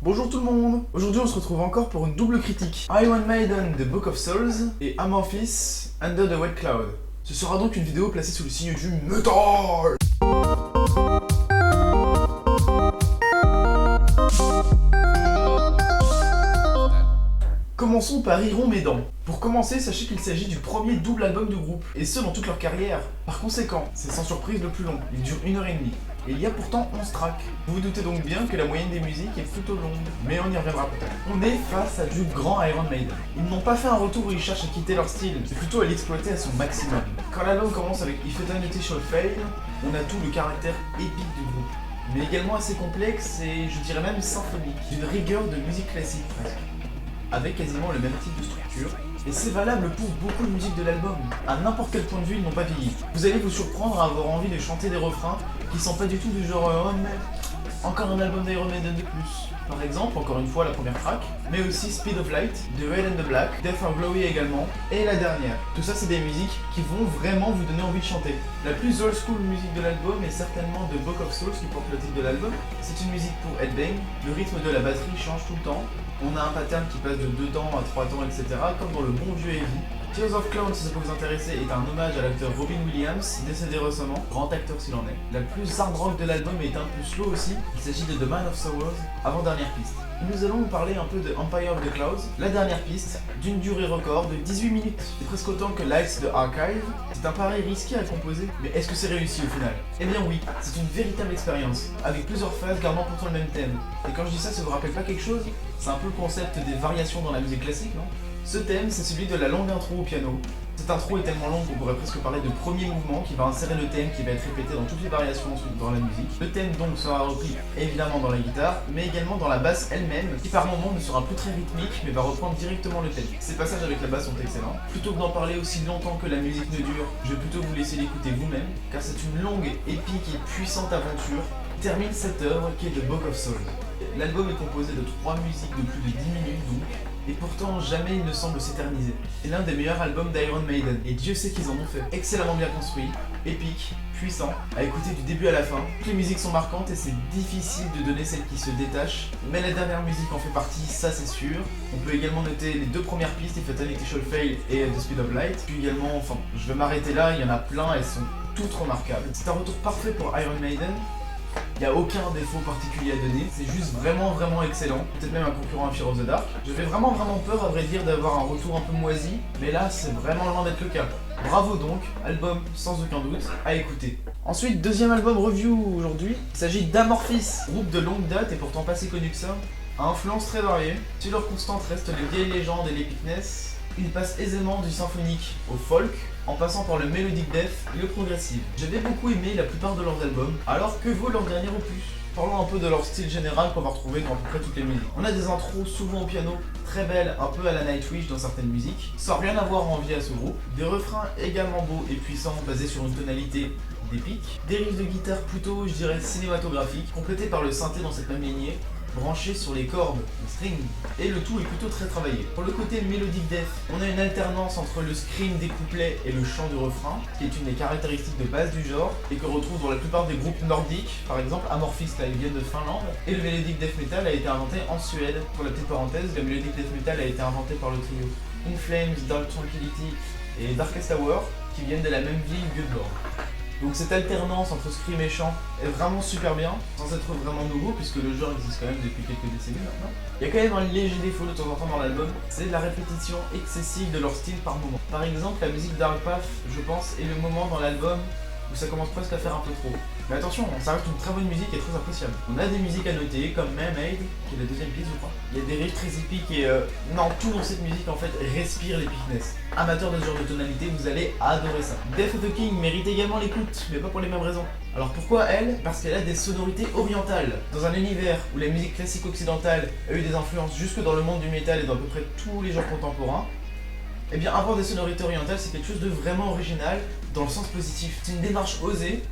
Bonjour tout le monde. Aujourd'hui on se retrouve encore pour une double critique. Iron Maiden The Book of Souls et Amorphis Under the White Cloud. Ce sera donc une vidéo placée sous le signe du metal. Commençons par Iron Maiden. Pour commencer, sachez qu'il s'agit du premier double album du groupe, et ce dans toute leur carrière. Par conséquent, c'est sans surprise le plus long, il dure 1h30. Et il y a pourtant 11 tracks. Vous vous doutez donc bien que la moyenne des musiques est plutôt longue, mais on y reviendra peut-être. On est face à du grand Iron Maiden. Ils n'ont pas fait un retour où ils cherchent à quitter leur style, c'est plutôt à l'exploiter à son maximum. Quand l'album commence avec If Eternity Shall Fail, on a tout le caractère épique du groupe, mais également assez complexe et je dirais même symphonique, d'une rigueur de musique classique presque, avec quasiment le même type de structure. Et c'est valable pour beaucoup de musique de l'album. À n'importe quel point de vue, ils n'ont pas vieilli. Vous allez vous surprendre à avoir envie de chanter des refrains qui sont pas du tout du genre oh mais encore un album d'Iron Maiden de plus. Par exemple, encore une fois la première track, mais aussi Speed of Light, The Red and the Black, Death or Glory également, et la dernière. Tout ça c'est des musiques qui vont vraiment vous donner envie de chanter. La plus old school musique de l'album est certainement The Book of Souls qui porte le titre de l'album. C'est une musique pour headbang, le rythme de la batterie change tout le temps. On a un pattern qui passe de 2 temps à 3 temps, etc. comme dans le bon vieux heavy. Tears of Clown, si ça peut vous intéresser, est un hommage à l'acteur Robin Williams, décédé récemment, grand acteur s'il en est. La plus hard rock de l'album est un peu slow aussi, il s'agit de The Man of Sorrows, avant-dernière piste. Nous allons vous parler un peu de Empire of the Clouds, la dernière piste, d'une durée record de 18 minutes. C'est presque autant que Lights the Archive. C'est un pari risqué à composer, mais est-ce que c'est réussi au final? Eh bien oui, c'est une véritable expérience, avec plusieurs phases gardant pourtant le même thème. Et quand je dis ça, ça vous rappelle pas quelque chose? C'est un peu le concept des variations dans la musique classique, non? Ce thème, c'est celui de la longue intro au piano. Cette intro est tellement longue qu'on pourrait presque parler de premier mouvement qui va insérer le thème qui va être répété dans toutes les variations ensuite dans la musique. Le thème donc sera repris évidemment dans la guitare, mais également dans la basse elle-même, qui par moments ne sera plus très rythmique, mais va reprendre directement le thème. Ces passages avec la basse sont excellents. Plutôt que d'en parler aussi longtemps que la musique ne dure, je vais plutôt vous laisser l'écouter vous-même, car c'est une longue, épique et puissante aventure qui termine cette œuvre qui est The Book of Souls. L'album est composé de 3 musiques de plus de 10 minutes donc, et pourtant jamais il ne semble s'éterniser. C'est l'un des meilleurs albums d'Iron Maiden, et Dieu sait qu'ils en ont fait. Excellemment bien construit, épique, puissant, à écouter du début à la fin. Toutes les musiques sont marquantes et c'est difficile de donner celle qui se détache, mais la dernière musique en fait partie, ça c'est sûr. On peut également noter les 2 premières pistes, If Eternity Shall Fail et The Speed of Light. Puis également, enfin, je vais m'arrêter là, il y en a plein, elles sont toutes remarquables. C'est un retour parfait pour Iron Maiden. Il n'y a aucun défaut particulier à donner, c'est juste vraiment excellent. Peut-être même un concurrent à Fear of the Dark. J'avais vraiment peur à vrai dire d'avoir un retour un peu moisi, mais là c'est vraiment loin d'être le cas. Bravo donc, album sans aucun doute, à écouter. Ensuite, deuxième album review aujourd'hui, il s'agit d'Amorphis, groupe de longue date et pourtant pas si connu que ça, à influence très variée. Si leur constante reste les vieilles légendes et l'épicness, ils passent aisément du symphonique au folk, en passant par le melodic death et le progressif. J'avais beaucoup aimé la plupart de leurs albums, alors que vaut leur dernier opus. Parlons un peu de leur style général qu'on va retrouver dans à peu près toutes les musiques. On a des intros souvent au piano, très belles, un peu à la Nightwish dans certaines musiques, sans rien avoir envie à ce groupe. Des refrains également beaux et puissants, basés sur une tonalité d'épique. Des riffs de guitare plutôt, je dirais, cinématographiques, complétés par le synthé dans cette même lignée, branché sur les cordes, le string, et le tout est plutôt très travaillé. Pour le côté melodic death, on a une alternance entre le scream des couplets et le chant du refrain, qui est une des caractéristiques de base du genre, et que retrouve dans la plupart des groupes nordiques, par exemple Amorphis, là ils viennent de Finlande, et le melodic death metal a été inventé en Suède. Pour la petite parenthèse, le melodic death metal a été inventé par le trio In Flames, Dark Tranquillity et Darkest Hour, qui viennent de la même ville, Göteborg. Donc cette alternance entre scream et chant est vraiment super bien, sans être vraiment nouveau puisque le genre existe quand même depuis quelques décennies maintenant. Il y a quand même un léger défaut de temps en temps dans l'album, c'est de la répétition excessive de leur style par moment. Par exemple, la musique Dark Path, je pense, est le moment dans l'album où ça commence presque à faire un peu trop. Mais attention, ça reste une très bonne musique et très appréciable. On a des musiques à noter, comme Mermaid, qui est la deuxième piste je crois. Il y a des riffs très épiques et non, tout dans cette musique en fait respire l'épicness. Amateur de ce genre de tonalité, vous allez adorer ça. Death of the King mérite également l'écoute, mais pas pour les mêmes raisons. Alors pourquoi elle? Parce qu'elle a des sonorités orientales. Dans un univers où la musique classique occidentale a eu des influences jusque dans le monde du métal et dans à peu près tous les genres contemporains, eh bien avoir des sonorités orientales c'est quelque chose de vraiment original dans le sens positif. C'est une démarche osée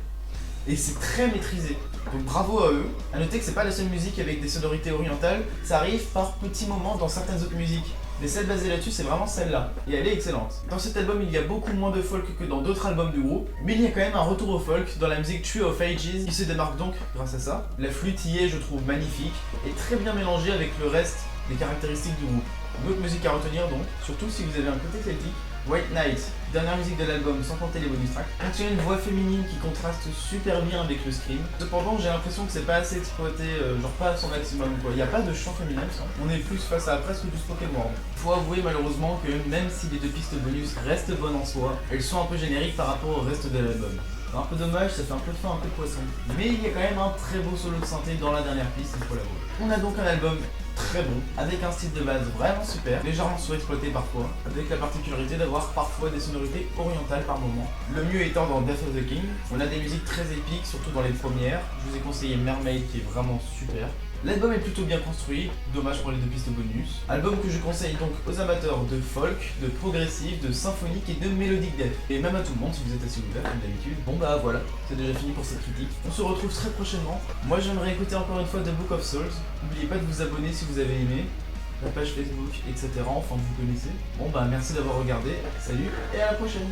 et c'est très maîtrisé. Donc bravo à eux. A noter que c'est pas la seule musique avec des sonorités orientales, ça arrive par petits moments dans certaines autres musiques. Et celle basée là-dessus, c'est vraiment celle-là. Et elle est excellente. Dans cet album, il y a beaucoup moins de folk que dans d'autres albums du groupe, mais il y a quand même un retour au folk dans la musique Tree of Ages, qui se démarque donc grâce à ça. La flûte y est, je trouve, magnifique, et très bien mélangée avec le reste des caractéristiques du groupe. Une autre musique à retenir donc, surtout si vous avez un côté celtique. White Knight, dernière musique de l'album sans compter les bonus tracks, contient une voix féminine qui contraste super bien avec le scream. Cependant, j'ai l'impression que c'est pas assez exploité, genre pas à son maximum quoi. Il n'y a pas de chant féminin, ça. On est plus face à presque du spoken word. Faut avouer malheureusement que même si les deux pistes bonus restent bonnes en soi, elles sont un peu génériques par rapport au reste de l'album. C'est un peu dommage, ça fait un peu fin, un peu poisson. Mais il y a quand même un très beau solo de synthé dans la dernière piste, il faut l'avouer. On a donc un album très bon, avec un style de base vraiment super, légèrement surexploité parfois, avec la particularité d'avoir parfois des sonorités orientales par moment. Le mieux étant dans Death of the King, on a des musiques très épiques, surtout dans les premières. Je vous ai conseillé Mermaid qui est vraiment super. L'album est plutôt bien construit, dommage pour les deux pistes bonus. Album que je conseille donc aux amateurs de folk, de progressif, de symphonique et de mélodique death. Et même à tout le monde si vous êtes assez ouvert comme d'habitude. Bon bah voilà, c'est déjà fini pour cette critique. On se retrouve très prochainement. Moi j'aimerais écouter encore une fois The Book of Souls. N'oubliez pas de vous abonner si vous avez aimé. La page Facebook, etc. Enfin vous connaissez. Bon bah merci d'avoir regardé. Salut et à la prochaine.